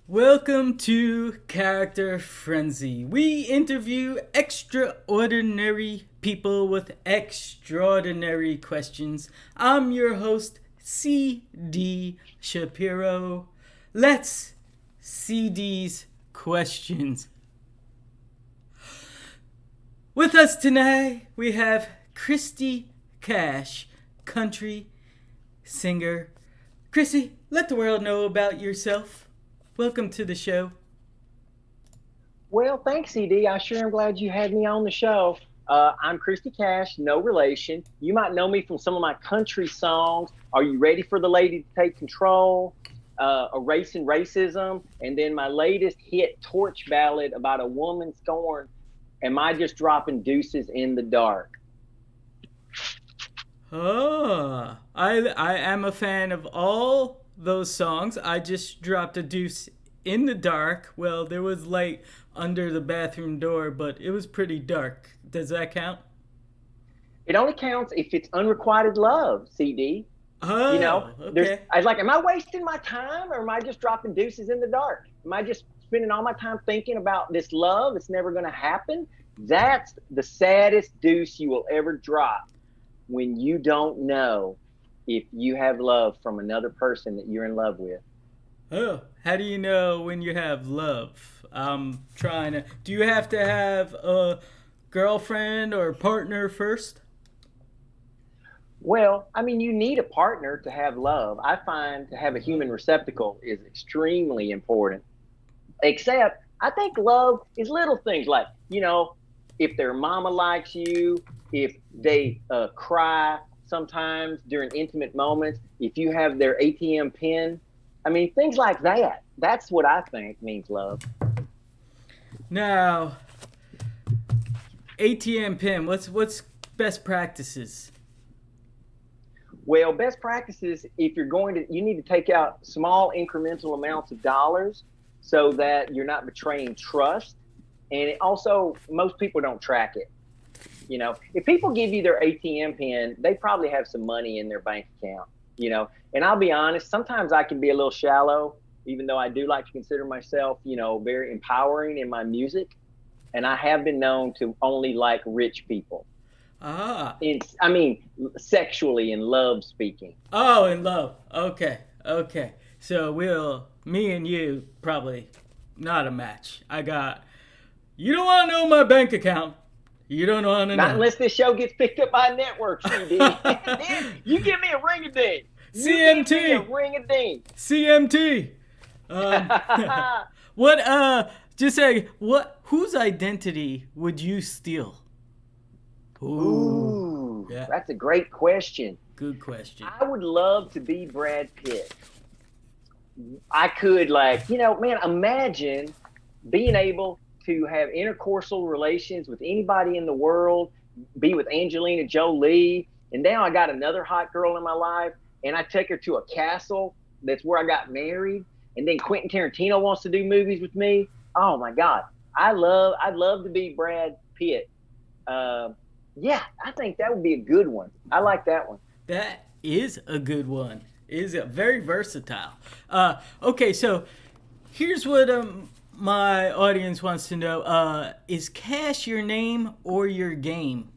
Welcome to Character Friendzy. We interview extraordinary people with extraordinary questions. I'm your host, C.D. Shapiro. Let's see these questions. With us tonight, we have Christy Cash, country singer. Chrissy, let the world know about yourself. Welcome to the show. Well, thanks, CD. I sure am glad you had me on the show. I'm Christy Cash, no relation. You might know me from some of my country songs. Are you ready for the lady to take control? Erasing racism, and then my latest hit, Torch Ballad, about a woman scorned. Am I just dropping deuces in the dark? Oh, I am a fan of all those songs. I just dropped a deuce in the dark. Well, there was light under the bathroom door, but it was pretty dark. Does that count? It only counts if it's unrequited love, CD. Oh, okay. I was like, am I wasting my time or am I just dropping deuces in the dark? Am I just spending all my time thinking about this love that's never going to happen? That's the saddest deuce you will ever drop when you don't know if you have love from another person that you're in love with. Oh, how do you know when you have love? I'm trying to. Do you have to have a girlfriend or partner first? Well, I mean, you need a partner to have love. I find to have a human receptacle is extremely important. Except, I think love is little things like, if their mama likes you, if they cry sometimes during intimate moments, if you have their ATM pin. I mean, things like that. That's what I think means love. Now, ATM pin. What's best practices? Well, best practices, if you're going to, you need to take out small incremental amounts of dollars so that you're not betraying trust. And it also, most people don't track it. If people give you their ATM pin, they probably have some money in their bank account. And I'll be honest, sometimes I can be a little shallow, even though I do like to consider myself, very empowering in my music. And I have been known to only like rich people. Ah. Sexually in love speaking. Oh, in love. Okay. Okay. So me and you, probably not a match. You don't want to know my bank account. You don't want to Not know. unless this show gets picked up by a network, CD. Then you give me a ring a ding. CMT. A ring a ding. CMT. Um, just say, whose identity would you steal? Ooh, Yeah. that's a great question. Good question. I would love to be Brad Pitt. I could, imagine being able to have intercoursal relations with anybody in the world, be with Angelina Jolie, and now I got another hot girl in my life, and I take her to a castle that's where I got married, and then Quentin Tarantino wants to do movies with me. Oh my God, I'd love to be Brad Pitt. Yeah, I think that would be a good one. I like that one. That is a good one. It is very versatile. Okay, so here's what my audience wants to know. Is Cash your name or your game?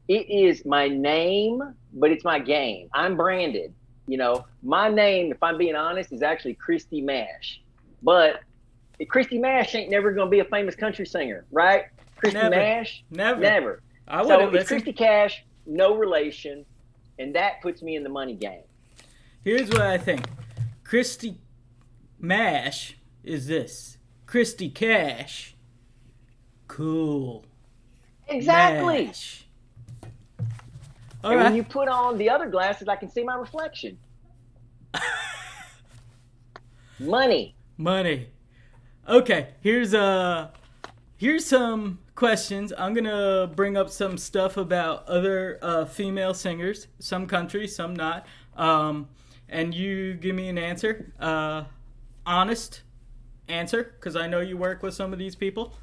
It is my name, but it's my game. I'm branded. My name, if I'm being honest, is actually Christy Mash. But Christy Mash ain't never going to be a famous country singer, right? Christy Never. Mash? Never. Never. I wouldn't So it's listen. Christy Cash, no relation, and that puts me in the money game. Here's what I think. Christy Mash is this. Christy Cash. Cool. Exactly. Mash. And All when right. you put on the other glasses, I can see my reflection. Money. Money. Okay, here's some questions. I'm gonna bring up some stuff about other female singers, some country, some not. And you give me an answer, honest answer, because I know you work with some of these people.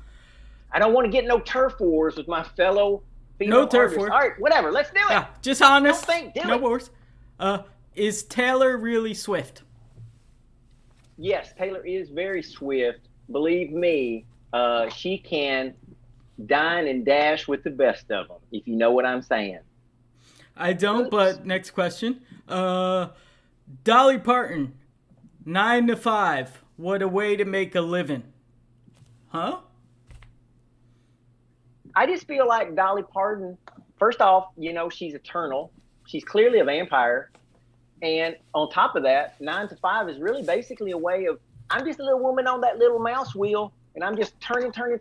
I don't want to get no turf wars with my fellow female No turf artists. war. All right, whatever. Let's do it. Yeah, just honest. Don't think, do no it. wars. Is Taylor really Swift? yes, Taylor is very swift. Believe me, she can dine and dash with the best of them, if you know what I'm saying. I don't, Oops. but next question. Dolly Parton, 9 to 5. What a way to make a living. Huh? I just feel like Dolly Parton, first off, she's eternal. She's clearly a vampire. And on top of that, 9 to 5 is really basically a way of, I'm just a little woman on that little mouse wheel, and I'm just turning 9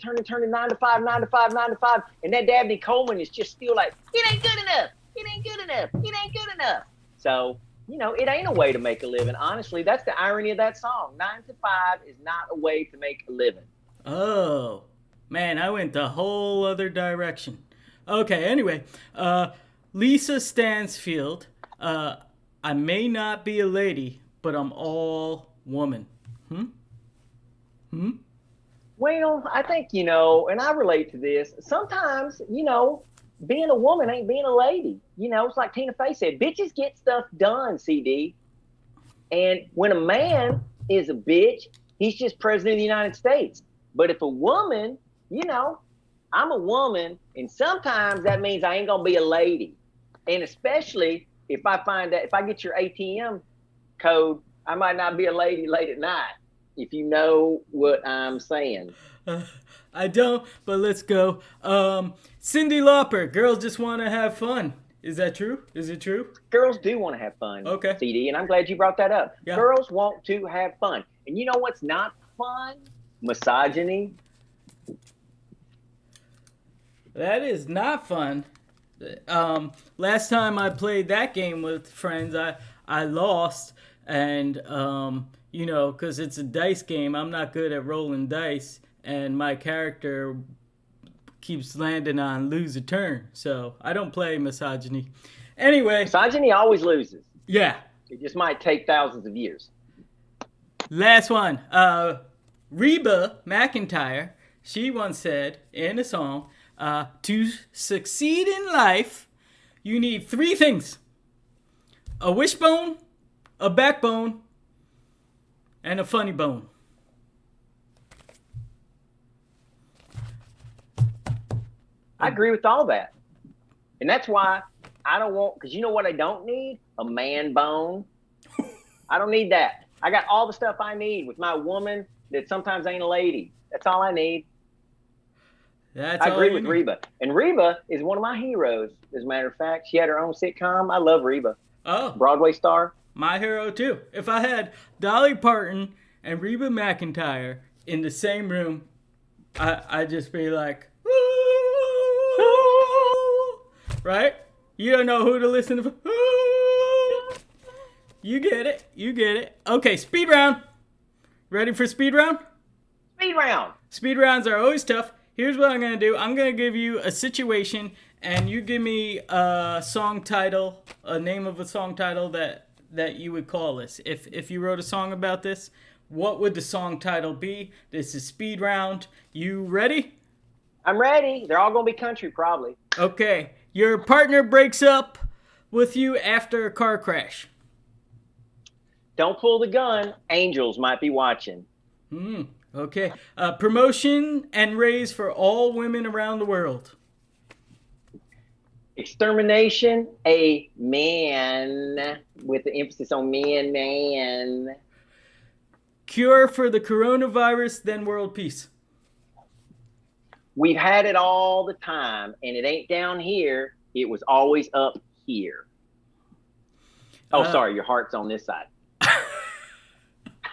to 5, 9 to 5, 9 to 5. And that Dabney Coleman is just still like, it ain't good enough. It ain't good enough. It ain't good enough. So, it ain't a way to make a living. Honestly, that's the irony of that song. 9 to 5 is not a way to make a living. Oh, man, I went the whole other direction. Okay, anyway, Lisa Stansfield, I may not be a lady, but I'm all woman. Hmm? Hmm? Well, I think, and I relate to this. Sometimes, being a woman ain't being a lady. It's like Tina Fey said, bitches get stuff done, CD. And when a man is a bitch, he's just president of the United States. But if a woman, I'm a woman, and sometimes that means I ain't going to be a lady. And especially if I get your ATM code, I might not be a lady late at night, if you know what I'm saying. I don't, but let's go. Cyndi Lauper, girls just want to have fun. Is that true? Is it true? Girls do want to have fun, Okay. CD, and I'm glad you brought that up. Yeah. Girls want to have fun. And you know what's not fun? Misogyny. That is not fun. Last time I played that game with friends, I lost, and because it's a dice game, I'm not good at rolling dice, and my character keeps landing on lose a turn, so I don't play misogyny. Anyway, Misogyny always loses. yeah. It just might take thousands of years. Last one. Reba McEntire, she once said in a song, to succeed in life, you need 3 things: a wishbone, a backbone, and a funny bone. I agree with all that. And that's why I don't want, because you know what I don't need? A man bone. I don't need that. I got all the stuff I need with my woman that sometimes ain't a lady. That's all I need. I agree with Reba. And Reba is one of my heroes, as a matter of fact. She had her own sitcom. I love Reba. Oh. Broadway star. My hero, too. If I had Dolly Parton and Reba McEntire in the same room, I'd just be like, right? You don't know who to listen to. You get it. You get it. Okay, speed round. Ready for speed round? Speed round. Speed rounds are always tough. Here's what I'm going to do. I'm going to give you a situation, and you give me a song title, a name of a song title that you would call this. If you wrote a song about this, what would the song title be? This is speed round. You ready? I'm ready. They're all going to be country, probably. Okay. Your partner breaks up with you after a car crash. Don't pull the gun. Angels might be watching. Okay. Promotion and raise for all women around the world. Extermination, a man, with the emphasis on man. Cure for the coronavirus, then world peace. We've had it all the time, and it ain't down here. It was always up here. Oh, sorry, your heart's on this side.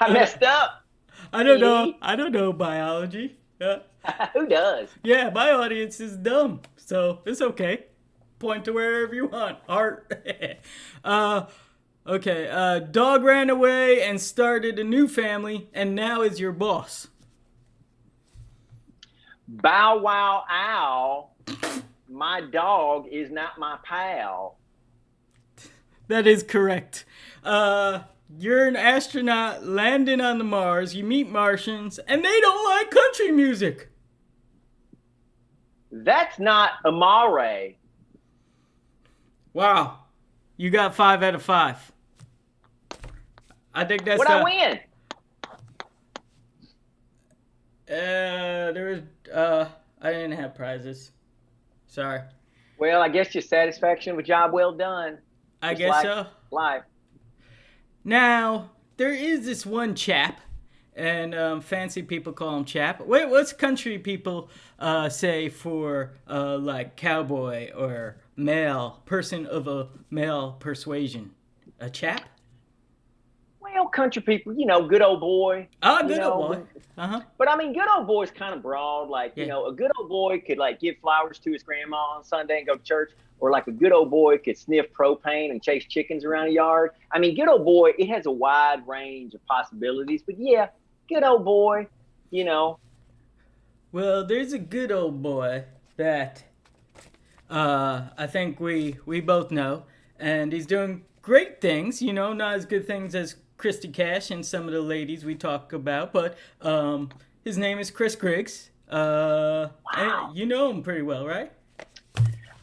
I messed up. I don't know. I don't know biology. Who does? Yeah, my audience is dumb, so it's okay. Point to wherever you want. Heart. Okay. Dog ran away and started a new family, and now is your boss. Bow wow ow. My dog is not my pal. That is correct. You're an astronaut landing on the Mars. You meet Martians, and they don't like country music. That's not Amare. Wow. You got 5 out of 5. I think that's What'd I win? There was I didn't have prizes. Sorry. Well, I guess your satisfaction with job well done. I Just guess like so. life. Now there is this one chap, and fancy people call him chap. Wait, what's country people say for like cowboy or male person of a male persuasion? A chap? Well, country people, good old boy. Ah, good old boy. Uh-huh. But I mean, good old boy's kind of broad. Like, Yeah. a good old boy could like give flowers to his grandma on Sunday and go to church, or like a good old boy could sniff propane and chase chickens around a yard. I mean, good old boy, it has a wide range of possibilities. But yeah, good old boy, you know. Well, there's a good old boy that I think we both know, and he's doing great things. Not as good things as Christy Cash and some of the ladies we talk about, but his name is Chris Griggs. Wow. And you know him pretty well, right?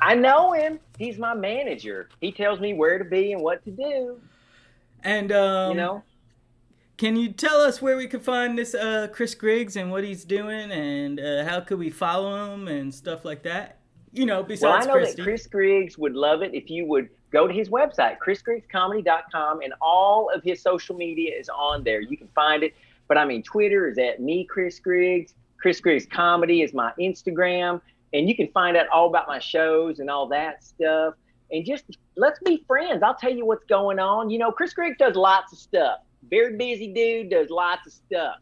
I know him. He's my manager. He tells me where to be and what to do. And You know. can you tell us where we can find this Chris Griggs and what he's doing, and how could we follow him and stuff like that? Besides Well, I know Christy. that Chris Griggs would love it if you would go to his website, chrisgriggscomedy.com, and all of his social media is on there. You can find it. But I mean, Twitter is at me, Chris Griggs. Chris Griggs Comedy is my Instagram. And you can find out all about my shows and all that stuff. And just let's be friends. I'll tell you what's going on. Chris Griggs does lots of stuff. Very busy dude, does lots of stuff.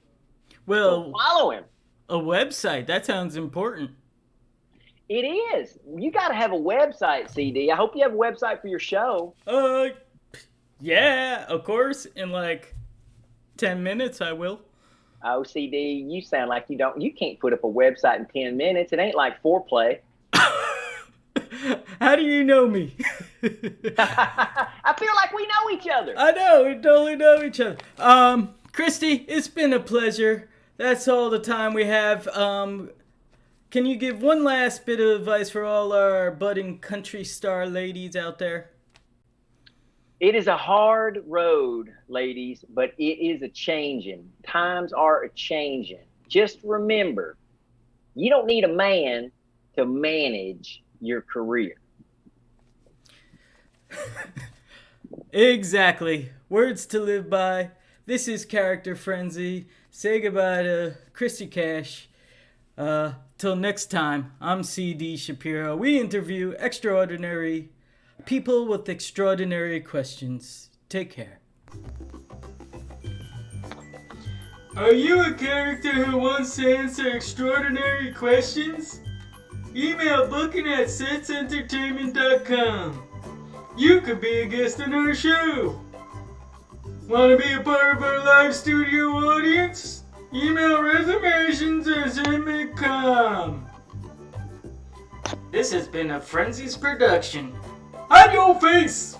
Well, So follow him. a website, that sounds important. It is. You got to have a website, CD. I hope you have a website for your show. Yeah, of course. In like 10 minutes, I will. Oh, CD, you sound like you can't put up a website in 10 minutes. It ain't like foreplay. How do you know me? I feel like we know each other. I know, we totally know each other. Christy, it's been a pleasure. That's all the time we have. Can you give one last bit of advice for all our budding country star ladies out there? It is a hard road, ladies, but it is a changing. Times are a changing. Just remember, you don't need a man to manage your career. Exactly. Words to live by. This is Character Friendzy. Say goodbye to Christy Cash. Till next time, I'm CD Shapiro. We interview extraordinary people with extraordinary questions. Take care. Are you a character who wants to answer extraordinary questions? Email booking at setsentertainment.com. You could be a guest on our show. Want to be a part of our live studio audience? Email reservations at zen.com. This has been a Friendzy's production. On your face!